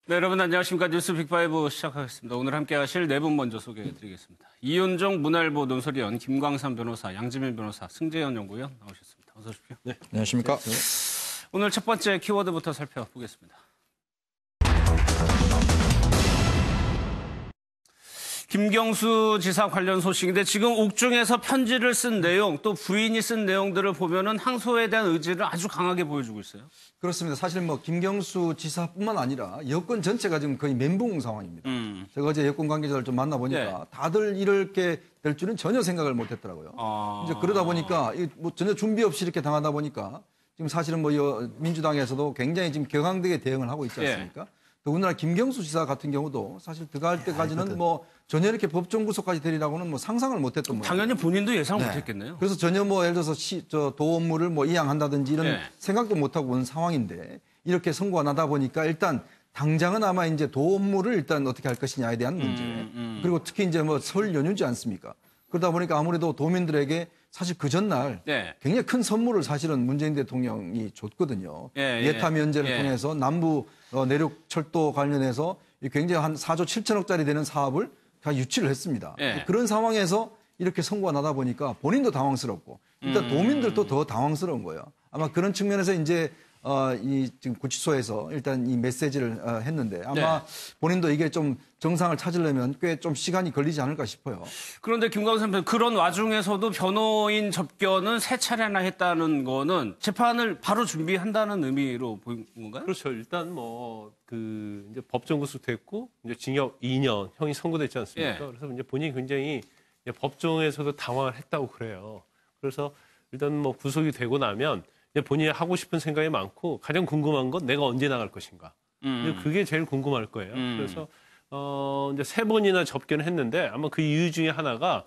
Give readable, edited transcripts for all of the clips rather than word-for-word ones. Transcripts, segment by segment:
네, 여러분 안녕하십니까. 뉴스 빅5 시작하겠습니다. 오늘 함께 하실 네 분 먼저 소개해드리겠습니다. 이윤종 문화일보 논설위원, 김광삼 변호사, 양지민 변호사, 승재현 연구위원 나오셨습니다. 어서 오십시오. 네, 안녕하십니까. 오늘 첫 번째 키워드부터 살펴보겠습니다. 김경수 지사 관련 소식인데 지금 옥중에서 편지를 쓴 내용, 또 부인이 쓴 내용들을 보면은 항소에 대한 의지를 아주 강하게 보여주고 있어요. 그렇습니다. 사실 뭐 김경수 지사뿐만 아니라 여권 전체가 지금 거의 멘붕 상황입니다. 제가 어제 여권 관계자를 좀 만나보니까 다들 이렇게 될 줄은 전혀 생각을 못했더라고요. 이제 그러다 보니까 뭐 전혀 준비 없이 이렇게 당하다 보니까 지금 사실은 뭐 민주당에서도 굉장히 지금 격앙되게 대응을 하고 있지 않습니까? 더군다나 김경수 지사 같은 경우도 사실 들어갈 때까지는 뭐 전혀 이렇게 법정 구속까지 되리라고는 뭐 상상을 못했던 모양이에요. 당연히 본인도 예상 못했겠네요. 그래서 전혀 뭐 예를 들어서 도 업무를 뭐 이양한다든지 이런 생각도 못하고 온 상황인데 이렇게 선고가 나다 보니까 일단 당장은 아마 이제 도 업무를 일단 어떻게 할 것이냐에 대한 문제 그리고 특히 이제 뭐 설 연휴지 않습니까? 그러다 보니까 아무래도 도민들에게 사실 그 전날 굉장히 큰 선물을 사실은 문재인 대통령이 줬거든요. 예타 면제를 통해서 남부 내륙 철도 관련해서 굉장히 한 4조 7천억짜리 되는 사업을 다 유치를 했습니다. 그런 상황에서 이렇게 선고가 나다 보니까 본인도 당황스럽고 일단 도민들도 더 당황스러운 거예요. 아마 그런 측면에서 이제 이 지금 구치소에서 일단 이 메시지를 했는데 아마 본인도 이게 좀 정상을 찾으려면 꽤 좀 시간이 걸리지 않을까 싶어요. 그런데 김광삼 변호사 그런 와중에서도 변호인 접견은 세 차례나 했다는 거는 재판을 바로 준비한다는 의미로 보인 건가요? 그렇죠. 일단 이제 법정 구속됐고 이제 징역 2년 형이 선고됐지 않습니까? 그래서 이제 본인이 굉장히 이제 법정에서도 당황을 했다고 그래요. 그래서 일단 뭐 구속이 되고 나면 이제 본인이 하고 싶은 생각이 많고 가장 궁금한 건 내가 언제 나갈 것인가. 그게 제일 궁금할 거예요. 그래서 이제 3번이나 접견을 했는데 아마 그 이유 중에 하나가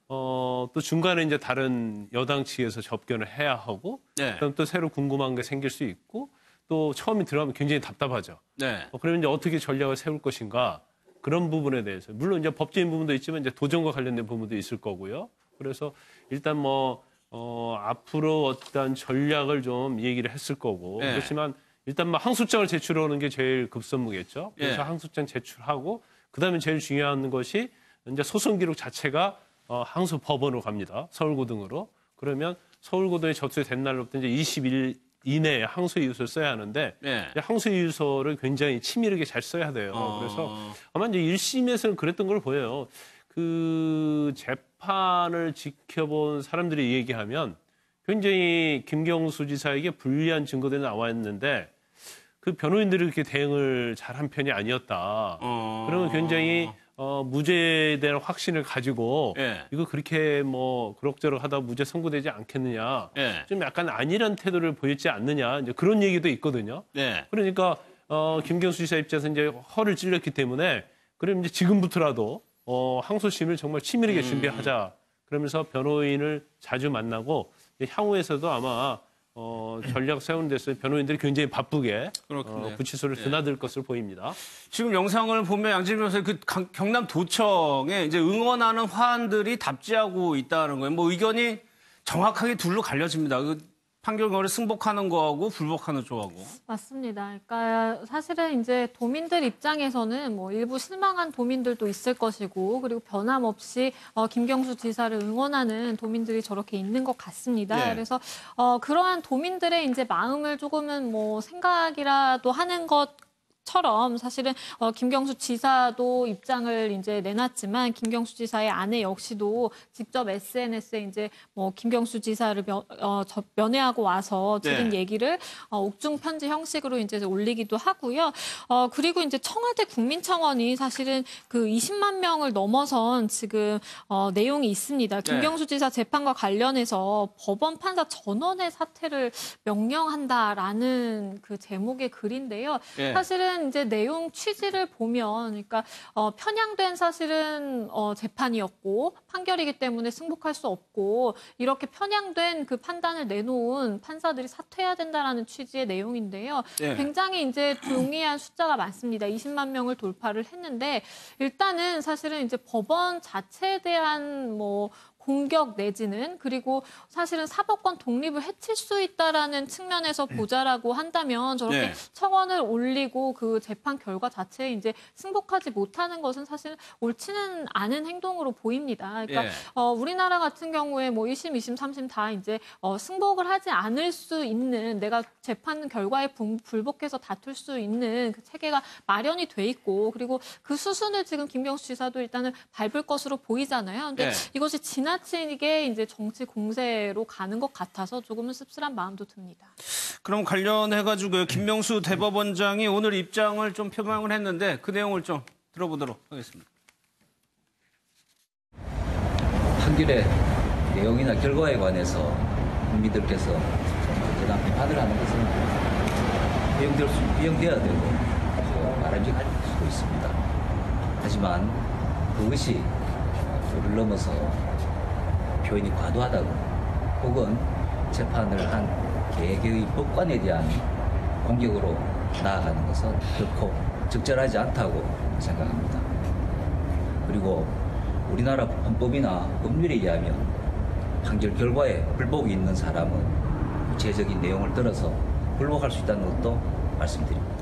또 중간에 이제 다른 여당 측에서 접견을 해야 하고 그럼 또 새로 궁금한 게 생길 수 있고 또 처음에 들어가면 굉장히 답답하죠. 그러면 이제 어떻게 전략을 세울 것인가 그런 부분에 대해서 물론 이제 법적인 부분도 있지만 이제 도정과 관련된 부분도 있을 거고요. 그래서 일단 앞으로 어떤 전략을 좀 얘기를 했을 거고 그렇지만 일단 항소장을 제출하는 게 제일 급선무겠죠. 그래서 항소장 제출하고 그다음에 제일 중요한 것이 이제 소송 기록 자체가 항소 법원으로 갑니다. 서울고등으로. 그러면 서울고등에 접수된 날로부터 이제 20일 이내에 항소 이유서를 써야 하는데 항소 이유서를 굉장히 치밀하게 잘 써야 돼요. 그래서 아마 이제 1심에서는 그랬던 걸 보여요. 그 재판을 지켜본 사람들이 얘기하면 굉장히 김경수 지사에게 불리한 증거들이 나와 있는데 그 변호인들이 그렇게 대응을 잘한 편이 아니었다. 그러면 굉장히 무죄에 대한 확신을 가지고 이거 그렇게 그럭저럭 하다 무죄 선고되지 않겠느냐. 좀 약간 안일한 태도를 보였지 않느냐. 이제 그런 얘기도 있거든요. 그러니까 김경수 지사 입장에서 이제 허를 찔렸기 때문에 그럼 이제 지금부터라도 항소심을 정말 치밀하게 준비하자. 그러면서 변호인을 자주 만나고 향후에서도 아마 전략 세우는 데서 변호인들이 굉장히 바쁘게 구치소를 드나들 것으로 보입니다. 지금 영상을 보면 양지민 변호사 그 경남 도청에 이제 응원하는 화환들이 답지하고 있다는 거예요. 뭐 의견이 정확하게 둘로 갈려집니다. 판결권을 승복하는 거하고 불복하는 쪽하고. 맞습니다. 그러니까 사실은 이제 도민들 입장에서는 뭐 일부 실망한 도민들도 있을 것이고 그리고 변함없이 김경수 지사를 응원하는 도민들이 저렇게 있는 것 같습니다. 그래서 그러한 도민들의 이제 마음을 조금은 생각이라도 하는 것처럼 사실은 김경수 지사도 입장을 이제 내놨지만 김경수 지사의 아내 역시도 직접 SNS에 이제 김경수 지사를 면회하고 와서 들은 얘기를 옥중 편지 형식으로 이제 올리기도 하고요. 그리고 이제 청와대 국민청원이 사실은 그 20만 명을 넘어선 지금 내용이 있습니다. 김경수 지사 재판과 관련해서 법원 판사 전원의 사퇴를 명령한다라는 그 제목의 글인데요. 사실은 이제 내용 취지를 보면, 그러니까 편향된 사실은 재판이었고 판결이기 때문에 승복할 수 없고 이렇게 편향된 그 판단을 내놓은 판사들이 사퇴해야 된다라는 취지의 내용인데요. 굉장히 이제 동의한 숫자가 많습니다. 20만 명을 돌파를 했는데 일단은 사실은 이제 법원 자체에 대한 공격 내지는 그리고 사실은 사법권 독립을 해칠 수 있다라는 측면에서 보자라고 한다면 저렇게 네. 청원을 올리고 그 재판 결과 자체에 이제 승복하지 못하는 것은 사실 옳지는 않은 행동으로 보입니다. 그러니까 예. 우리나라 같은 경우에 뭐 1심, 2심, 3심 다 이제 승복을 하지 않을 수 있는 내가 재판 결과에 불복해서 다툴 수 있는 그 체계가 마련이 돼 있고 그리고 그 수순을 지금 김경수 지사도 일단은 밟을 것으로 보이잖아요. 근데 네. 이것이 지나치게 이제 정치 공세로 가는 것 같아서 조금은 씁쓸한 마음도 듭니다. 그럼 관련해가지고 김명수 대법원장이 오늘 입장을 좀 표명을 했는데 그 내용을 좀 들어보도록 하겠습니다. 판결의 내용이나 결과에 관해서 국민들께서 정당 비판을 하는 것은 비용되어야 되고 바람직할 수도 있습니다. 하지만 그것이 도를 넘어서 표현이 과도하다고 혹은 재판을 한 개개의 법관에 대한 공격으로 나아가는 것은 결코 적절하지 않다고 생각합니다. 그리고 우리나라 헌법이나 법률에 의하면 판결 결과에 불복이 있는 사람은 구체적인 내용을 들어서 불복할 수 있다는 것도 말씀드립니다.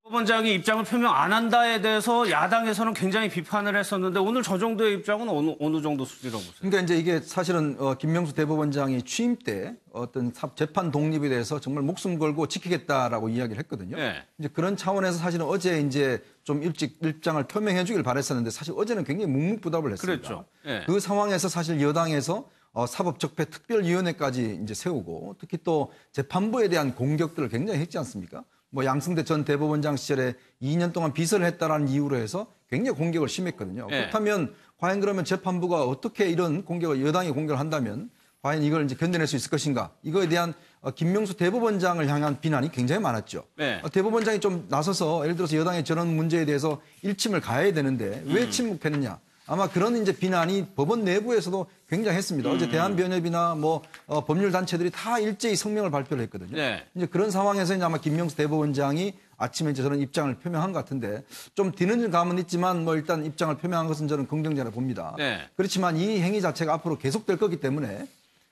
대법원장이 입장을 표명 안 한다에 대해서 야당에서는 굉장히 비판을 했었는데 오늘 저 정도의 입장은 어느 정도 수준이라고 보세요? 그러니까 이제 이게 사실은 김명수 대법원장이 취임 때 어떤 재판 독립에 대해서 정말 목숨 걸고 지키겠다라고 이야기를 했거든요. 네. 이제 그런 차원에서 사실은 어제 이제 좀 일찍 입장을 표명해 주길 바랬었는데 사실 어제는 굉장히 묵묵부답을 했습니다. 그랬죠. 네. 그 상황에서 사실 여당에서 사법적폐특별위원회까지 이제 세우고 특히 또 재판부에 대한 공격들을 굉장히 했지 않습니까? 뭐 양승태 전 대법원장 시절에 2년 동안 비서를 했다라는 이유로 해서 굉장히 공격을 심했거든요. 네. 그렇다면 과연 그러면 재판부가 어떻게 이런 공격을 여당이 공격을 한다면 과연 이걸 이제 견뎌낼 수 있을 것인가? 이거에 대한 김명수 대법원장을 향한 비난이 굉장히 많았죠. 네. 대법원장이 좀 나서서 예를 들어서 여당의 저런 문제에 대해서 일침을 가해야 되는데 왜 침묵했느냐? 아마 그런 이제 비난이 법원 내부에서도 굉장했습니다. 어제 대한변협이나 뭐 법률 단체들이 다 일제히 성명을 발표를 했거든요. 네. 이제 그런 상황에서 이제 아마 김명수 대법원장이 아침에 이제 저는 입장을 표명한 것 같은데 좀 뒤늦은 감은 있지만 뭐 일단 입장을 표명한 것은 저는 긍정적으로 봅니다. 네. 그렇지만 이 행위 자체가 앞으로 계속될 거기 때문에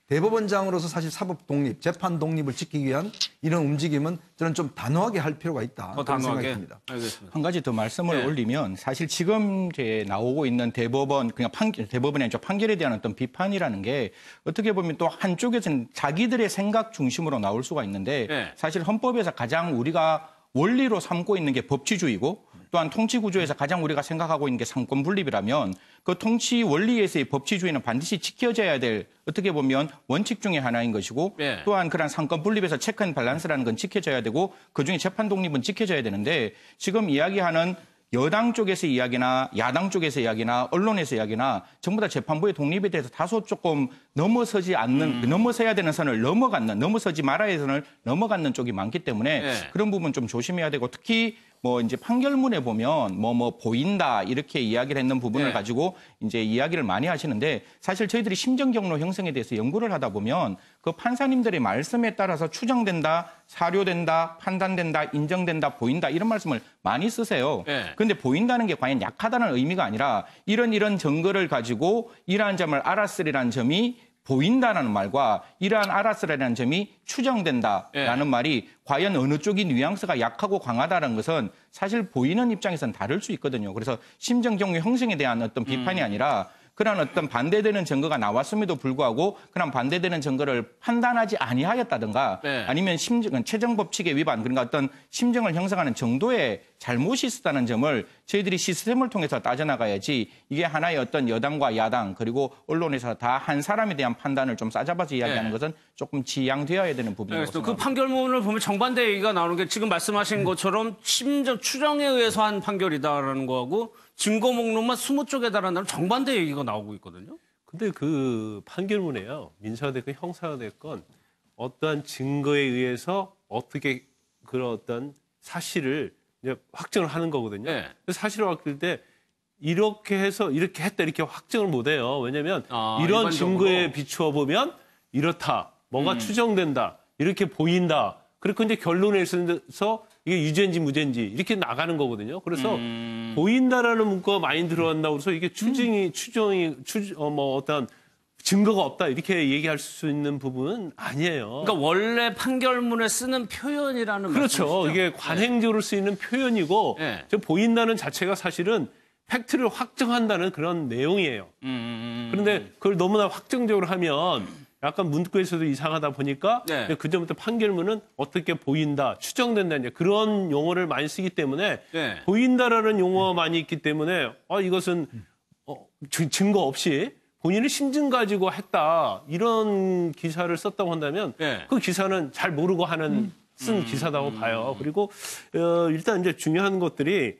대법원장으로서 사실 사법 독립, 재판 독립을 지키기 위한 이런 움직임은 저는 좀 단호하게 할 필요가 있다. 더 그런 생각이 단호하게. 듭니다. 알겠습니다. 한 가지 더 말씀을 네. 올리면 사실 지금 이제 나오고 있는 대법원 그냥 대법원의 판결에 대한 어떤 비판이라는 게 어떻게 보면 또 한쪽에서는 자기들의 생각 중심으로 나올 수가 있는데 네. 사실 헌법에서 가장 우리가 원리로 삼고 있는 게 법치주의고 또한 통치구조에서 가장 우리가 생각하고 있는 게 상권 분립이라면 그 통치 원리에서의 법치주의는 반드시 지켜져야 될 어떻게 보면 원칙 중에 하나인 것이고 네. 또한 그런 상권 분립에서 체크 앤 밸런스라는 건 지켜져야 되고 그중에 재판 독립은 지켜져야 되는데 지금 이야기하는 여당 쪽에서 이야기나 야당 쪽에서 이야기나 언론에서 이야기나 전부 다 재판부의 독립에 대해서 다소 조금 넘어서지 않는 넘어서야 되는 선을 넘어서지 말아야 할 선을 넘어가는 쪽이 많기 때문에 네. 그런 부분 좀 조심해야 되고 특히 뭐 이제 판결문에 보면 뭐 보인다 이렇게 이야기를 했는 부분을 네. 가지고 이제 이야기를 많이 하시는데 사실 저희들이 심정 경로 형성에 대해서 연구를 하다 보면 그 판사님들의 말씀에 따라서 추정된다, 사료된다, 판단된다, 인정된다, 보인다 이런 말씀을 많이 쓰세요. 네. 그런데 보인다는 게 과연 약하다는 의미가 아니라 이런 증거를 가지고 이러한 점을 알았으리라는 점이 보인다라는 말과 이러한 알았으라는 점이 추정된다라는 말이 과연 어느 쪽이 뉘앙스가 약하고 강하다는 것은 사실 보이는 입장에서는 다를 수 있거든요. 그래서 심정 경로 형성에 대한 어떤 비판이 아니라 그런 어떤 반대되는 증거가 나왔음에도 불구하고 그런 반대되는 증거를 판단하지 아니하였다든가 네. 아니면 최종 법칙의 위반 그러니까 어떤 심정을 형성하는 정도의 잘못이 있었다는 점을 저희들이 시스템을 통해서 따져나가야지 이게 하나의 어떤 여당과 야당 그리고 언론에서 다 한 사람에 대한 판단을 좀 싸잡아서 이야기하는 것은 조금 지양되어야 되는 부분이라고 그 생각합니다. 판결문을 보면 정반대 얘기가 나오는 게 지금 말씀하신 것처럼 심정 추정에 의해서 한 판결이다라는 거하고 증거 목록만 20쪽에 달한다는 정반대 얘기가 나오고 있거든요. 근데 그 판결문에요. 민사가 됐건 형사가 됐건 어떠한 증거에 의해서 어떻게 그런 어떤 사실을 이제 확정을 하는 거거든요. 네. 사실을 확정할 때 이렇게 해서 이렇게 했다 이렇게 확정을 못 해요. 왜냐하면 이런 일반적으로. 증거에 비추어 보면 이렇다. 뭔가 추정된다. 이렇게 보인다. 그리고 이제 결론에 있어서 이게 유죄인지 무죄인지 이렇게 나가는 거거든요. 그래서 보인다라는 문구가 많이 들어간다고 해서 이게 어떤 증거가 없다 이렇게 얘기할 수 있는 부분은 아니에요. 그러니까 원래 판결문에 쓰는 표현이라는 그렇죠. 말씀이시죠? 이게 관행적으로 쓰이는 표현이고 네. 저 보인다는 자체가 사실은 팩트를 확정한다는 그런 내용이에요. 그런데 그걸 너무나 확정적으로 하면 약간 문구에서도 이상하다 보니까 네. 그전부터 판결문은 어떻게 보인다, 추정된다 이제 그런 용어를 많이 쓰기 때문에 네. 보인다라는 용어가 많이 있기 때문에 이것은 증거 없이 본인의 심증 가지고 했다 이런 기사를 썼다고 한다면 네. 그 기사는 잘 모르고 쓴 기사다고 봐요. 그리고 일단 이제 중요한 것들이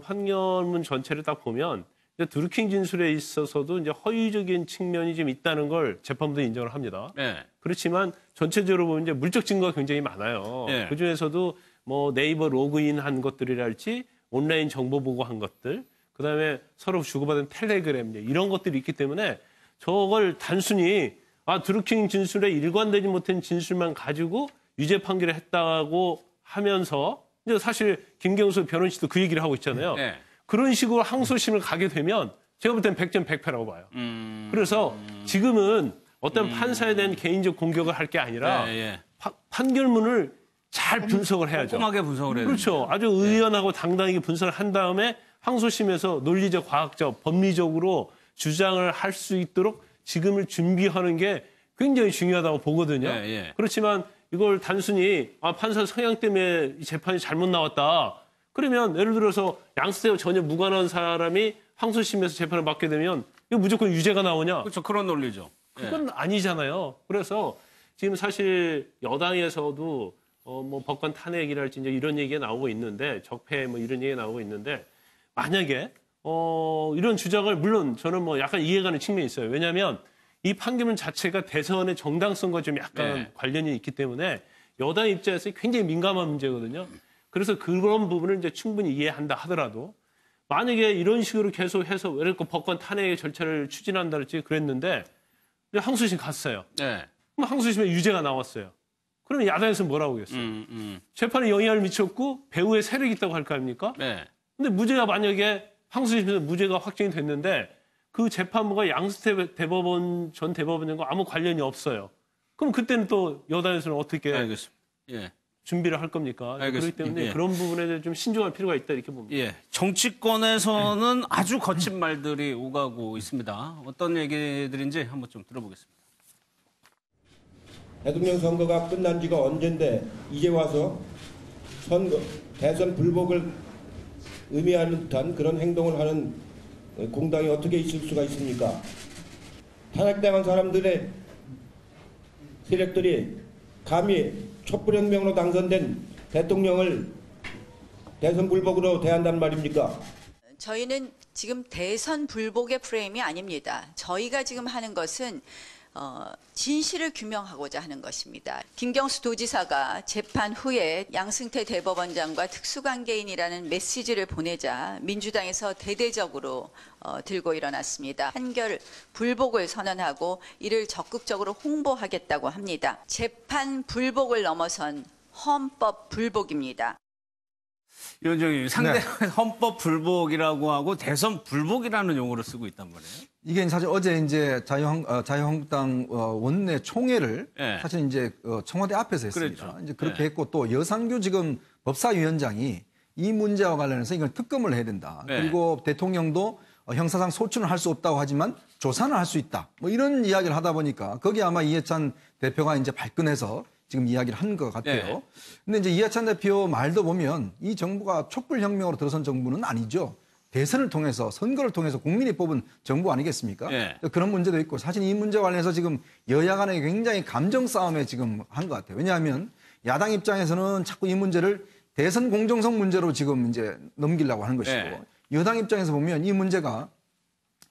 판결문 전체를 딱 보면 이제 드루킹 진술에 있어서도 이제 허위적인 측면이 좀 있다는 걸 재판부도 인정을 합니다. 네. 그렇지만 전체적으로 보면 이제 물적 증거가 굉장히 많아요. 네. 그 중에서도 뭐 네이버 로그인 한 것들이랄지 온라인 정보 보고한 것들, 그다음에 서로 주고받은 텔레그램 이런 것들이 있기 때문에 저걸 단순히 드루킹 진술에 일관되지 못한 진술만 가지고 유죄 판결을 했다고 하면서 이제 사실 김경수 변호인씨도 그 얘기를 하고 있잖아요. 네. 그런 식으로 항소심을 가게 되면 제가 볼 땐 100점 100패라고 봐요. 그래서 지금은 어떤 판사에 대한 개인적 공격을 할 게 아니라 판결문을 잘 분석을 해야죠. 꼼꼼하게 분석을 해야 그렇죠. 아주 의연하고 당당하게 분석을 한 다음에 항소심에서 논리적, 과학적, 법리적으로 주장을 할 수 있도록 지금을 준비하는 게 굉장히 중요하다고 보거든요. 그렇지만 이걸 단순히 판사 성향 때문에 이 재판이 잘못 나왔다. 그러면 예를 들어서 양수태와 전혀 무관한 사람이 항소심에서 재판을 받게 되면 이거 무조건 유죄가 나오냐? 그렇죠. 그런 논리죠. 그건 아니잖아요. 그래서 지금 사실 여당에서도 뭐 법관 탄핵이랄지 이제 이런 얘기가 나오고 있는데 적폐 뭐 이런 얘기가 나오고 있는데 만약에 이런 주장을 물론 저는 뭐 약간 이해가는 측면이 있어요. 왜냐하면 이 판결문 자체가 대선의 정당성과 좀 약간 관련이 있기 때문에 여당 입장에서 굉장히 민감한 문제거든요. 그래서 그런 부분을 이제 충분히 이해한다 하더라도 만약에 이런 식으로 계속해서 왜 이렇게 법관 탄핵의 절차를 추진한다든지 그랬는데 항소심 갔어요. 네. 그럼 항소심에 유죄가 나왔어요. 그러면 야당에서는 뭐라고 하겠어요? 재판에 영향을 미쳤고 배후에 세력이 있다고 할 거 아닙니까? 네. 근데 무죄가 만약에 항소심에서 무죄가 확정이 됐는데 그 재판부가 양수태 대법원 전 대법원장과 아무 관련이 없어요. 그럼 그때는 또 여당에서는 어떻게 알겠습니다. 예. 준비를 할 겁니까? 그렇기 때문에 그런 부분에 대해 좀 신중할 필요가 있다 이렇게 봅니다. 예. 정치권에서는 아주 거친 말들이 오가고 있습니다. 어떤 얘기들인지 한번 좀 들어보겠습니다. 대통령 선거가 끝난 지가 언젠데 이제 와서 대선 불복을 의미하는 듯한 그런 행동을 하는 공당이 어떻게 있을 수가 있습니까? 탄핵당한 사람들의 세력들이 감히 촛불혁명으로 당선된 대통령을 대선 불복으로 대한단 말입니까? 저희는 지금 대선 불복의 프레임이 아닙니다. 저희가 지금 하는 것은 진실을 규명하고자 하는 것입니다. 김경수 도지사가 재판 후에 양승태 대법원장과 특수관계인이라는 메시지를 보내자 민주당에서 대대적으로 들고 일어났습니다. 판결 불복을 선언하고 이를 적극적으로 홍보하겠다고 합니다. 재판 불복을 넘어선 헌법 불복입니다. 위원장님, 상대 헌법 불복이라고 하고 대선 불복이라는 용어를 쓰고 있단 말이에요. 이게 사실 어제 이제 자유한국당 원내 총회를 사실 이제 청와대 앞에서 했습니다. 그랬죠. 이제 그렇게 했고 또 여상규 지금 법사위원장이 이 문제와 관련해서 이걸 특검을 해야 된다. 그리고 대통령도 형사상 소추는 할 수 없다고 하지만 조사는 할 수 있다. 뭐 이런 이야기를 하다 보니까 거기 아마 이해찬 대표가 이제 발끈해서 지금 이야기를 한 것 같아요. 근데 이제 이해찬 대표 말도 보면 이 정부가 촛불혁명으로 들어선 정부는 아니죠. 대선을 통해서 선거를 통해서 국민이 뽑은 정부 아니겠습니까? 그런 문제도 있고 사실 이 문제와 관련해서 지금 여야 간에 굉장히 감정 싸움에 지금 한 것 같아요. 왜냐하면 야당 입장에서는 자꾸 이 문제를 대선 공정성 문제로 지금 이제 넘기려고 하는 것이고 여당 입장에서 보면 이 문제가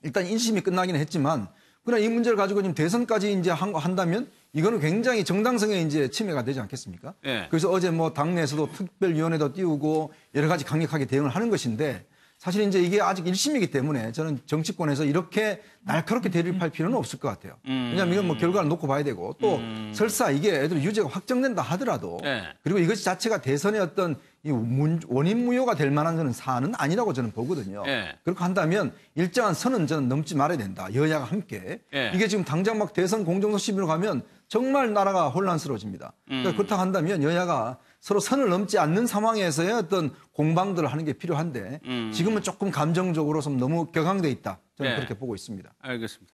일단 1심이 끝나기는 했지만 그러나 이 문제를 가지고 지금 대선까지 이제 한다면 이거는 굉장히 정당성에 이제 침해가 되지 않겠습니까? 그래서 어제 뭐 당내에서도 특별위원회도 띄우고 여러 가지 강력하게 대응을 하는 것인데 사실 이제 이게 아직 1심이기 때문에 저는 정치권에서 이렇게 날카롭게 대립할 필요는 없을 것 같아요. 왜냐하면 이건 뭐 결과를 놓고 봐야 되고 또 설사 이게 애들 유죄가 확정된다 하더라도 네. 그리고 이것이 자체가 대선의 어떤 이 원인 무효가 될 만한 저는 사안은 아니라고 저는 보거든요. 네. 그렇게 한다면 일정한 선은 저는 넘지 말아야 된다. 여야가 함께. 네. 이게 지금 당장 막 대선 공정성 시비로 가면 정말 나라가 혼란스러워집니다. 그러니까 그렇다고 한다면 여야가 서로 선을 넘지 않는 상황에서의 어떤 공방들을 하는 게 필요한데 지금은 조금 감정적으로 좀 너무 격앙돼 있다. 저는 네. 그렇게 보고 있습니다. 알겠습니다.